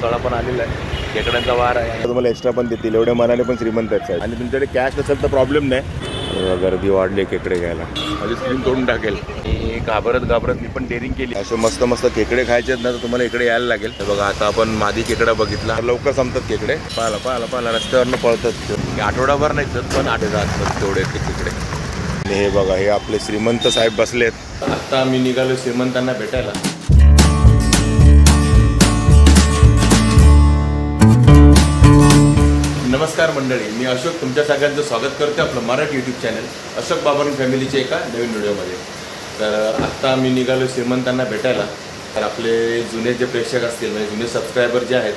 पावसाळा पण आलेला आहे, खेकड्यांचा वार आहे, तुम्हाला एक्स्ट्रा पण देतील, एवढ्या मनाने पण श्रीमंत आहेत. आणि तुमच्याकडे कॅश असेल तर प्रॉब्लेम नाही. गर्दी वाढली खेकडे घ्यायला, माझी स्क्रीन तोडून टाकेल. घाबरत मी पण डेअरिंग केली. असे मस्त मस्त खेकडे खायचे आहेत ना तर तुम्हाला इकडे यायला लागेल. बघा आता आपण मादी खेकडा बघितला, लवकर संपतात खेकडे. पाला रस्त्यावरनं पळतात. आठवडाभर नाही तर पण 8 जातात तेवढे खेकडे. आणि हे बघा, हे आपले श्रीमंत साहेब बसलेत. आता मी निघालो श्रीमंतांना भेटायला. नमस्कार मंडळी, मी अशोक तुमच्या सगळ्यांचं स्वागत करते आपलं मराठी यूट्यूब चॅनल अशोक बाबर फॅमिलीच्या एका नवीन व्हिडिओमध्ये. तर आत्ता मी निघालो श्रीमंतांना भेटायला. तर आपले जुने जे प्रेक्षक असतील, म्हणजे जुने सबस्क्रायबर जे आहेत,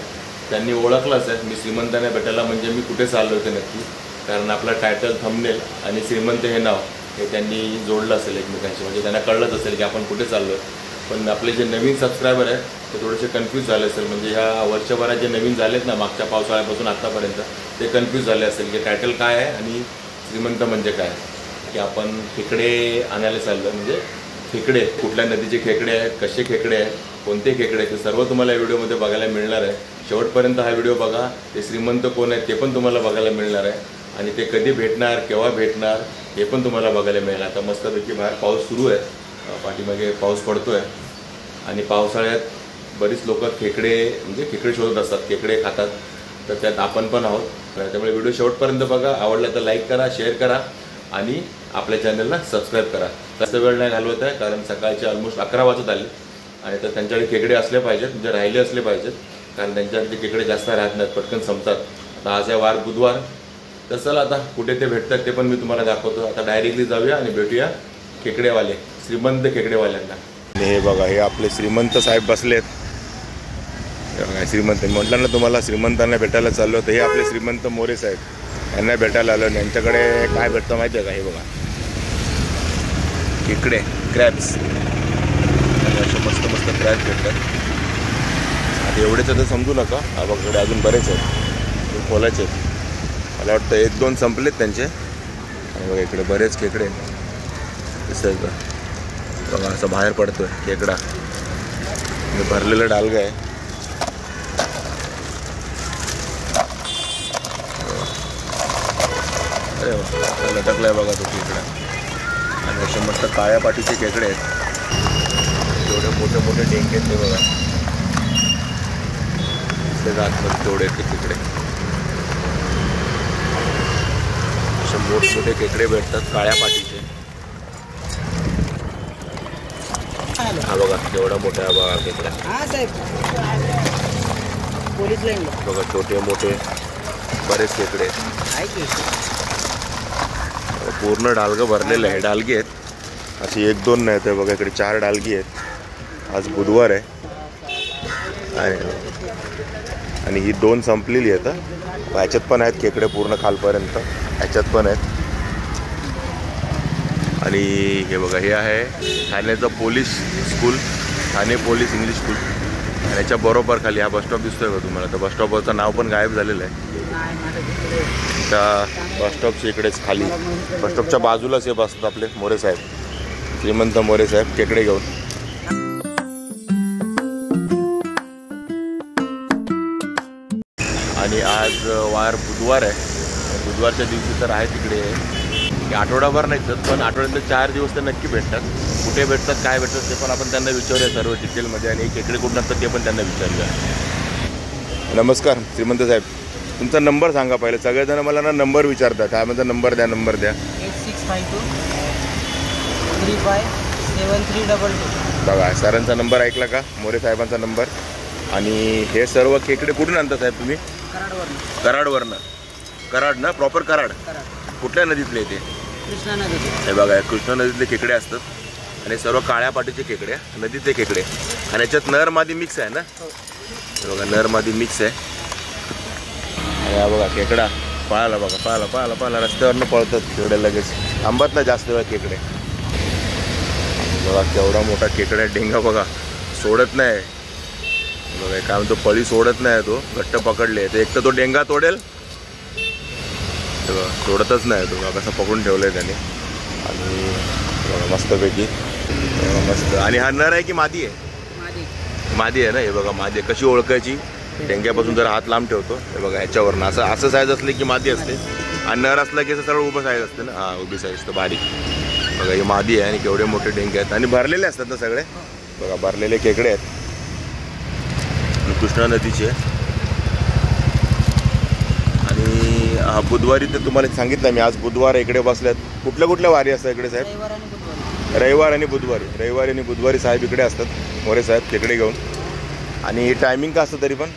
त्यांनी ओळखलंच आहे मी श्रीमंतांना भेटायला म्हणजे मी कुठे चाललो होते नक्की. कारण आपला टायटल, थंबनेल आणि श्रीमंत हे नाव हे त्यांनी जोडलं असेल एकमेकांशी, म्हणजे त्यांना कळलंच असेल की आपण कुठे चाललो आहे. पण आपले जे नवीन सबस्क्रायबर आहेत ते थोडेसे कन्फ्यूज झाले असेल, म्हणजे ह्या वर्षभरात जे नवीन झालेत ना, मागच्या पावसाळ्यापासून आत्तापर्यंत, ते कन्फ्यूज झाले असेल की टायटल काय आहे आणि श्रीमंत म्हणजे काय. की आपण खेकडे आणायला चाललो आहे, म्हणजे खेकडे कुठल्या नदीचे खेकडे आहेत, कसे खेकडे आहेत, कोणते खेकडे आहेत, ते सर्व तुम्हाला या व्हिडिओमध्ये बघायला मिळणार आहे. शेवटपर्यंत हा व्हिडिओ बघा. ते श्रीमंत कोण आहेत ते पण तुम्हाला बघायला मिळणार आहे, आणि ते कधी भेटणार, केव्हा भेटणार हे पण तुम्हाला बघायला मिळेल. आता मस्तपैकी बाहेर पाऊस सुरू आहे, पाठीमागे पाऊस पडतो आहे, आणि पावसाळ्यात बरीच लोक खेकडे शोधत असतात, खेकडे खातात. तर त्यात आपण पण आहोत. त्यामुळे व्हिडिओ शेवटपर्यंत बघा. आवडला तर लाईक करा, शेअर करा आणि आपल्या चॅनलला सबस्क्राईब करा. जास्त वेळ नाही घालवत आहे, कारण सकाळचे ऑलमोस्ट 11 वाजत आले. आणि तर त्यांच्याकडे खेकडे असले पाहिजेत, म्हणजे राहिले असले पाहिजेत, कारण त्यांच्याकडे खेकडे जास्त राहत नाहीत, पटकन संपतात. आता आज आहे वार बुधवार. तर चला आता कुठे ते भेटतात ते पण मी तुम्हाला दाखवतो. आता डायरेक्टली जाऊया आणि भेटूया खेकडेवाले, श्रीमंत खेकडेवाल्यांना. हे बघा, हे आपले श्रीमंत साहेब बसलेत. श्रीमंत म्हटलं ना तुम्हाला, श्रीमंतांना भेटायला चाललो. तर हे आपले श्रीमंत मोरे साहेब, यांना भेटायला आलो. यांच्याकडे काय भेटतं माहिती आहे का? हे बघा, खेकडे, क्रॅब्स, असे मस्त मस्त क्रॅब्स भेटतात. आता एवढेच तर समजू नका, बघा अजून बरेच आहेत, खोलाचे आहेत. मला वाटतं 1-2 संपलेत त्यांचे. आणि बघा इकडे बरेच खेकडे दिसत बघा, असं बाहेर पडतोय खेकडा, भरलेलं डालगं आहे. अरे वा, लटकलाय बघा तो खेकडा. आणि असे मस्त काळ्या पाठीचे खेकडे आहेत, तेवढे मोठे मोठे डेंगे आहेत ते बघा, ते जात तेवढे ते खेकडे. असे मोठमोठे खेकडे भेटतात काळ्या पाठीचे. हा बघा केवढा मोठा बघा खेकडा. बघा छोटे मोठे बरेच खेकडे, पूर्ण डालगं भरलेलं आहे. डालगी आहेत अशी 1-2 नाही, तर बघा इकडे 4 डालगी आहेत. आज बुधवार आहे आणि ही 2 संपलेली आहेत. ह्याच्यात पण आहेत खेकडे पूर्ण खालपर्यंत, ह्याच्यात पण आहेत. आणि हे बघा, हे आहे ठाण्याचं police school, Thane police English school. आणि याच्या बरोबर खाली हा बसस्टॉप दिसतोय का तुम्हाला? तर बसस्टॉपवरचं नाव पण गायब झालेलं आहे. त्या बसस्टॉपच्या इकडेच खाली, बसस्टॉपच्या बाजूलाच हे बसतात आपले मोरे साहेब, श्रीमंत मोरे साहेब, खेकडे घेऊन. आणि आज वार बुधवार आहे. बुधवारच्या दिवशी तर आहे तिकडे, आठवडाभर नाही तर पण आठवड्यातले 4 दिवस तर नक्की भेटतात. कुठे भेटतात, काय भेटतात ते पण आपण त्यांना विचारूया सर्व डिटेलमध्ये. आणि खेकडे कुठून असतात ते पण त्यांना विचारूया. नमस्कार श्रीमंत साहेब, तुमचा नंबर सांगा पहिले. सगळेजण मला ना नंबर विचारतात, काय म्हणतात नंबर द्या, नंबर द्या. 8652 357322. बघा सरांचा नंबर ऐकला का, मोरे साहेबांचा नंबर. आणि हे सर्व खेकडे कुठून आणता साहेब तुम्ही? कराडवरनं. कराड ना, प्रॉपर कराड. कुठल्या नदीतले ते? कृष्णा नदी. हे बघा कृष्णा नदीतले खेकडे असतात, आणि सर्व काळ्या पाटीचे खेकडे, नदीतले खेकडे. आणि याच्यात नर मादी मिक्स आहे ना? हे बघा नर मादी मिक्स आहे. आणि हा बघा खेकडा पळाला बघा, पळाला रस्त्यावरनं पळतात तेवढे, लगेच थांबत नाही जास्त वेळ खेकडे. बघा केवढा मोठा खेकडा, डेंगा बघा, सोडत नाही बघा, काय म्हणतो पळी सोडत नाही तो, घट्ट पकडले. तर एक तर तो डेंगा तोडेल, सोडतच नाही तो, कसं पकडून ठेवलं आहे त्याने. आणि मस्तपैकी मस्त. आणि हा नर आहे की मादी आहे? मादी आहे ना. हे बघा मादी आहे. कशी ओळखायची? डेंग्यापासून जर हात लांब ठेवतो हे बघा ह्याच्यावरनं असं साईज असले की मादी असते आणि नर असला की असं सरळ उभं साईज असते ना. हां उभी साईज तर बारीक बघा ही मादी आहे आणि केवढे मोठे डेंगे आहेत आणि भरलेले असतात ना सगळे बघा भरलेले खेकडे आहेत. कृष्णा नदीचे आणि बुधवारी तर तुम्हाला सांगितलं मी आज बुधवार इकडे बसल्यात. कुठल्या वारी असतात इकडे साहेब? रविवार आणि बुधवारी. रविवार आणि बुधवारी साहेब इकडे असतात मोरे साहेब खेकडे घेऊन. आणि टायमिंग का असतं तरी पण?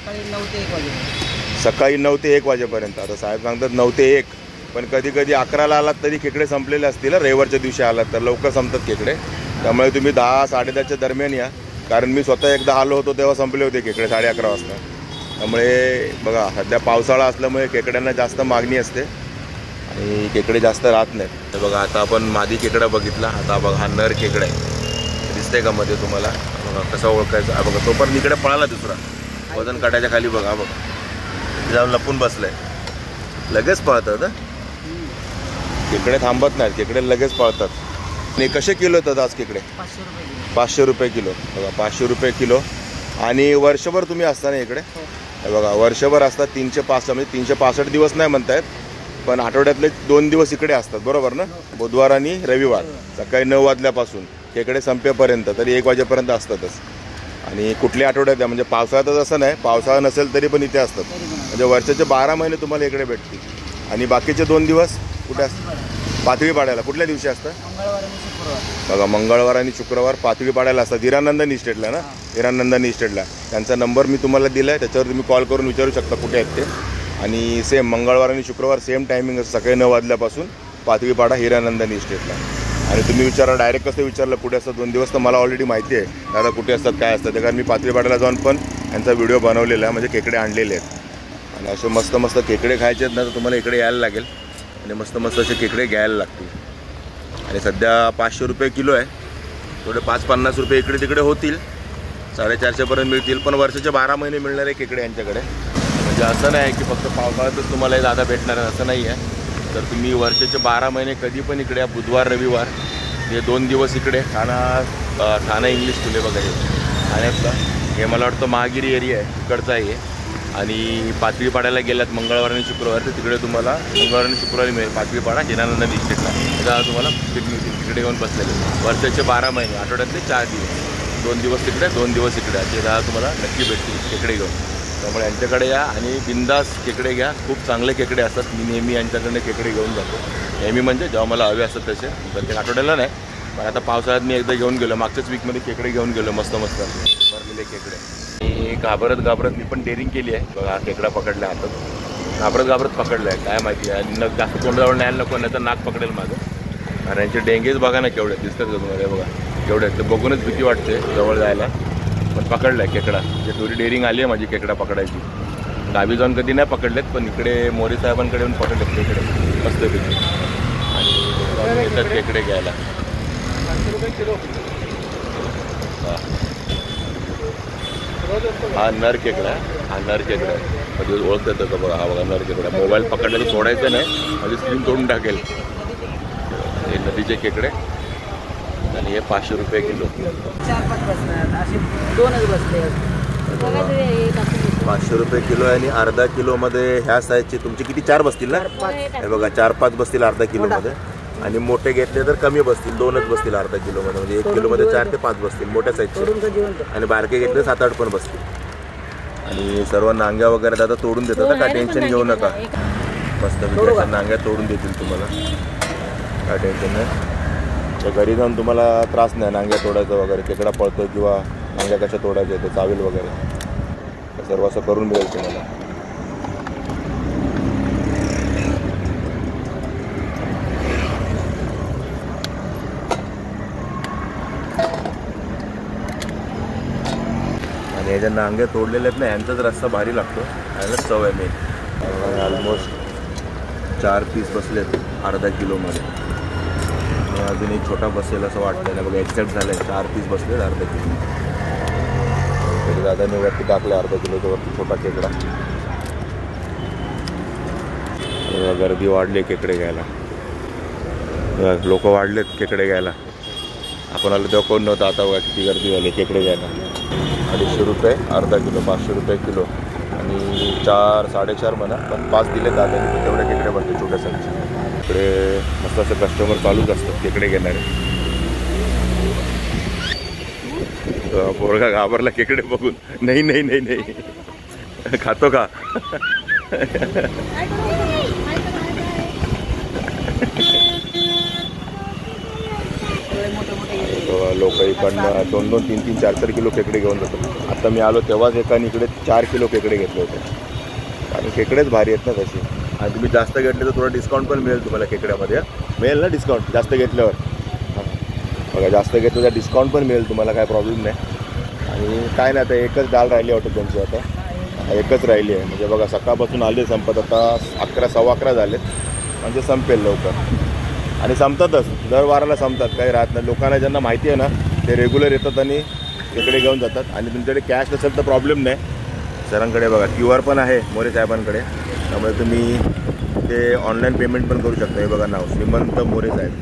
सकाळी 9 ते 1 वाजेपर्यंत. सकाळी 9 ते 1 वाजेपर्यंत. आता साहेब सांगतात 9 ते 1 पण कधी 11ला आलात तरी खेकडे संपलेले असतील. रविवारच्या दिवशी आलात तर लवकर संपतात खेकडे. त्यामुळे तुम्ही 10 साडेदहाच्या दरम्यान या कारण मी स्वतः एकदा आलो होतो तेव्हा संपले होते खेकडे 11:30 वाजता. त्यामुळे बघा सध्या पावसाळा असल्यामुळे खेकड्यांना जास्त मागणी असते आणि खेकडे जास्त राहत नाहीत. तर बघा आता आपण मादी खेकडा बघितला. आता बघा हा नर खेकडा आहे दिसतंय का मध्ये तुम्हाला? बघा कसा ओळखायचा हा बघा. तो पण इकडे पळाला दुसरा वजन काटायच्या खाली बघा बघा जाऊन लपून बसलाय. लगेच पळतात खेकडे थांबत नाहीत खेकडे लगेच पळतात. आणि कसे किलो येतात आज खेकडे? 500 रुपये किलो. बघा 500 रुपये किलो. आणि वर्षभर तुम्ही असता ना इकडे? बघा वर्षभर असतात 365 म्हणजे 365 दिवस नाही म्हणतायत पण आठवड्यातले 2 दिवस इकडे असतात बरोबर ना? बुधवार आणि रविवार सकाळी 9 वाजल्यापासून खेकडे संपेपर्यंत तरी 1 वाजेपर्यंत असतातच. आणि कुठल्या आठवड्यात आहे म्हणजे पावसाळ्यातच असं नाही पावसाळा नसेल तरी पण इथे असतात म्हणजे वर्षाचे 12 महिने तुम्हाला इकडे भेटतील. आणि बाकीचे 2 दिवस कुठे असतात? पातळी पाडायला कुठल्या दिवशी असतं? बघा मंगळवार आणि शुक्रवार पातळी पाडायला असतात. हिरानंदन इस्टेटला ना? हिरानंदन इस्टेटला त्यांचा नंबर मी तुम्हाला दिला आहे त्याच्यावर तुम्ही कॉल करून विचारू शकता कुठे आहेत ते. आणि सेम मंगळवार आणि शुक्रवार सेम टायमिंग असतं सकाळी 9 वाजल्यापासून पातळीपाडा हिरानंदन इस्टेटला. आणि तुम्ही विचारा डायरेक्ट कसं विचारलं कुठे असतात 2 दिवस तर मला ऑलरेडी माहिती आहे दादा कुठे असतात काय असतात ते कारण मी पातळीपाड्याला जाऊन पण यांचा व्हिडिओ बनवलेला आहे म्हणजे खेकडे आणलेले आहेत. आणि असे मस्त मस्त खेकडे खायचे आहेत ना तर तुम्हाला इकडे यायला लागेल आणि मस्त असे खेकडे घ्यायला लागतील. आणि सध्या 500 रुपये किलो आहे. थोडे 5-50 रुपये इकडे तिकडे होतील 450पर्यंत मिळतील पण वर्षाचे 12 महिने मिळणारे खेकडे यांच्याकडे. म्हणजे असं नाही की फक्त पावसाळ्यातच तुम्हाला हे दादा भेटणार आहे असं नाही आहे. तर तुम्ही वर्षाचे 12 महिने कधी पण इकडे बुधवार रविवार हे 2 दिवस इकडे ठाणा इंग्लिश स्कूल आहे बघा हे ठाण्यातलं. हे मला वाटतं महागिरी एरिया आहे तिकडचा आहे. आणि पातळीपाड्याला गेल्यात मंगळवार आणि शुक्रवार तर तिकडे तुम्हाला मंगळवार आणि शुक्रवारी मिळेल पातळीपाडा हिरानंदन इस्टेटला. त्याचा तुम्हाला तिकडे येऊन बसलेले वर्षाचे 12 महिने आठवड्यातले 4 दिवस 2 दिवस तिकडे 2 दिवस इकडे असे दादा तुम्हाला नक्की भेटतील खेकडे घेऊन. त्यामुळे यांच्याकडे या आणि बिंदास खेकडे घ्या. खूप चांगले खेकडे असतात. मी नेहमी यांच्याकडे खेकडे घेऊन जातो नेहमी म्हणजे जेव्हा मला हवे असतात तसे प्रत्येक आठवड्याला नाही पण आता पावसाळ्यात मी एकदा घेऊन गेलो मागच्याच वीकमध्ये खेकडे घेऊन गेलो मस्त भरलेले खेकडे. आणि घाबरत मी पण डेअरिंग केली आहे बघा खेकडा पकडला हातात घाबरत पकडला आहे काय माहिती आहे. आणि जास्त तोंडाजवळ न्यायला नको नाही तर नाक पकडेल माझं. आणि यांचे डेंगेच बघा ना केवढे दिसतात का तुम्हाला बघा केवढे ते बघूनच भीती वाटते जवळ जायला. पण पकडला आहे खेकडा म्हणजे थोडी डेअरिंग आली आहे माझी खेकडा पकडायची. गावी जाऊन कधी नाही पकडलेत पण इकडे मोरे साहेबांकडे येऊन पकडलेत खेकडे मस्तपैकी. आणि येतात खेकडे घ्यायला. हा नर खेकडा हा नर खेकडा आहे म्हणजे ओळखता येतं का बघा हा बघा नर खेकडा. मोबाईल पकडला तर सोडायचं नाही माझी स्क्रीन तोडून टाकेल. हे नदीचे खेकडे आणि हे 500 रुपये किलो. 4-5 बसणार असे 2च बसले. 500 रुपये किलो आहे. आणि अर्धा किलोमध्ये ह्या साईजचे तुमचे किती 4 बसतील ना? हे बघा 4-5 बसतील अर्धा किलोमध्ये. आणि मोठे घेतले तर कमी बसतील 2च बसतील अर्धा किलोमध्ये म्हणजे 1 किलोमध्ये 4 ते 5 बसतील मोठ्या साईजचे. आणि बारके घेतले 7-8 पण बसतील. आणि सर्व नांग्या वगैरे दादा तोडून देतात काय टेन्शन घेऊ नका. मस्त नांग्या तोडून देतील तुम्हाला काय टेन्शन नाही. तर घरी जाऊन तुम्हाला त्रास नाही नांग्या तोडायचं वगैरे खेकडा पळतो किंवा नांग्या कशा तोडायच्या ते चावेल वगैरे सर्व असं करून मिळेल तुम्हाला. आणि ह्याच्या नांग्या तोडलेल्या आहेत ना यांचाच रस्ता भारी लागतो यालाच चव आहे मेन. ऑलमोस्ट 4 पीस बसलेत अर्धा किलोमध्ये. आणि अजून एक छोटा बसेल असं वाटतं ना बघा एक्झॅक्ट झालं आहे 4 पीस बसलेत अर्धा किलो. तरी दादाने वरती टाकले अर्धा किलोच्या वरती छोटा खेकडा. गर्दी वाढली खेकडे घ्यायला लोक वाढलेत खेकडे घ्यायला. आपण आलो तेव्हा कोण नव्हतं, आता बघा किती गर्दी झाली खेकडे घ्यायला. 250 रुपये अर्धा किलो, 500 रुपये किलो आणि 4 4.5 म्हणा, पण 5 दिले दादाने तेवढे खेकडे भरते छोट्यासाठी. इकडे मस्त असं कस्टमर चालूच असतात खेकडे घेणारे. पोरगा घाबरला खेकडे बघून. नाही नाही नाही नाही खातो का? लोक इकडनं 2-2, 3-3, 4-4 किलो खेकडे घेऊन जातात. आता मी आलो तेव्हाच एकाने इकडे 4 किलो खेकडे घेतले होते. कारण खेकडेच भारी आहेत ना तशी. आणि तुम्ही जास्त घेतले तर थोडा डिस्काउंट पण मिळेल तुम्हाला खेकड्यामध्ये. मिळेल ना डिस्काउंट जास्त घेतल्यावर. बघा जास्त घेतलं तर डिस्काउंट पण मिळेल तुम्हाला, काय प्रॉब्लेम नाही. आणि काय नाही, आता एकच डाल राहिली वाटतं त्यांची, आता एकच राहिली आहे. म्हणजे बघा सकाळपासून आले संपत, आता 11 सव्वा 11 झालेत, म्हणजे संपेल लवकर. आणि संपतातच, दर वाराला संपतात, काही राहत नाही. लोकांना ज्यांना माहिती आहे ना ते रेग्युलर येतात आणि इकडे घेऊन जातात. आणि तुमच्याकडे कॅश नसेल तर प्रॉब्लेम नाही, सरांकडे बघा QR पण आहे मोरे साहेबांकडे, त्यामुळे तुम्ही ते ऑनलाईन पेमेंट पण करू शकता. हे बघा नाव श्रीमंत मोरे साहेब,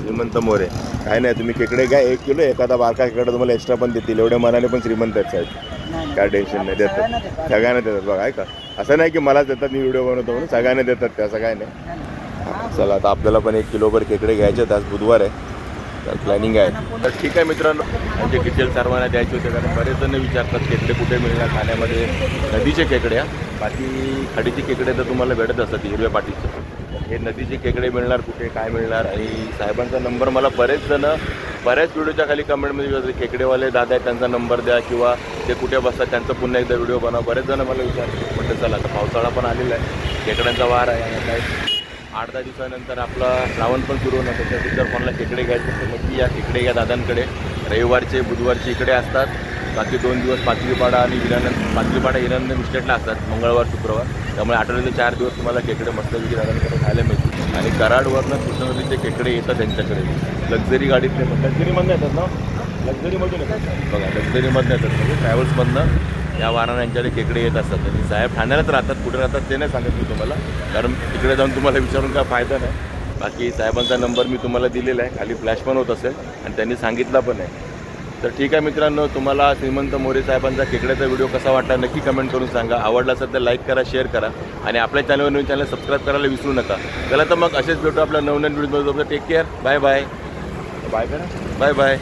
श्रीमंत मोरे. काय नाही, तुम्ही खेकडे घ्या 1 किलो, एखादा बारका खेकडा तुम्हाला एक्स्ट्रा पण देतील. एवढ्या मनाने पण श्रीमंत आहेत साहेब, काय टेन्शन नाही. देतात सगळ्यांना देतात बघा. आहे का असं नाही की मलाच देतात मी व्हिडिओ बनवतो म्हणून, सगळ्यांना देतात ते, असं काय नाही. चला आता आपल्याला पण 1 किलोभर खेकडे घ्यायचे आहेत. आज बुधवार आहे, तर प्लॅनिंग आहे. तर ठीक आहे मित्रांनो, म्हणजे डिटेल सर्वांना द्यायचे होते, कारण बरेच जण विचारतात खेकडे कुठे मिळणार ठाण्यामध्ये. नदीचे खेकडे, बाकी खाडीचे खेकडे तर तुम्हाला भेटत असतात हिरव्या पाटीचे. हे नदीचे खेकडे मिळणार कुठे, काय मिळणार. आणि साहेबांचा नंबर मला बरेच व्हिडिओच्या खाली कमेंटमध्ये विचारतात, खेकडेवाले दादा आहेत त्यांचा नंबर द्या, किंवा ते कुठे बसतात त्यांचं पुन्हा एकदा व्हिडिओ बनवा. बरेच जण मला विचारतात. म्हटलं चला आता पावसाळा पण आलेला आहे, खेकड्यांचा वार आहे, आणि काय 8-10 दिवसानंतर आपला श्रावण पण सुरू होणार. त्याच्यात जर कोणाला खेकडे घ्यायचे तर नक्की या, खेकडे घ्या दादांकडे. रविवारचे बुधवारचे इकडे असतात, बाकी 2 दिवस पाचवीपाडा आणि पाचवीपाडा हिरानंद मिस्टेटला असतात, मंगळवार शुक्रवार. त्यामुळे आठवड्याचे 4 दिवस तुम्हाला खेकडे मस्तपैकी दादांकडे खायला मिळतील. आणि कराडवरनं कृष्णा नदीचे खेकडे येतात त्यांच्याकडे, लक्झरी गाडीतले पण. लक्झरीमधनं येतात ना, लक्झरीमधून येतात बघा, लक्झरीमधनं येतात, म्हणजे ट्रॅव्हल्समधनं या वारानं यांच्याकडे खेकडे येत असतात. आणि साहेब ठाण्यालाच राहतात, कुठे राहतात ते नाही सांगत मी तुम्हाला, कारण तिकडे जाऊन तुम्हाला विचारून काय फायदा नाही. बाकी साहेबांचा नंबर मी तुम्हाला दिलेला आहे, खाली फ्लॅश पण होत असेल आणि त्यांनी सांगितला पण आहे. तर ठीक आहे मित्रांनो, तुम्हाला श्रीमंत मोरे साहेबांचा खेकड्याचा व्हिडिओ कसा वाटला नक्की कमेंट करून सांगा. आवडला असेल तर लाईक करा, शेअर करा, आणि आपल्या चॅनलवर नवीन चॅनल सबस्क्राईब करायला विसरू नका. चला तर मग असेच भेटू आपल्या नवनवीन व्हिडिओमध्ये. Take care, bye bye. Bye करा, बाय बाय.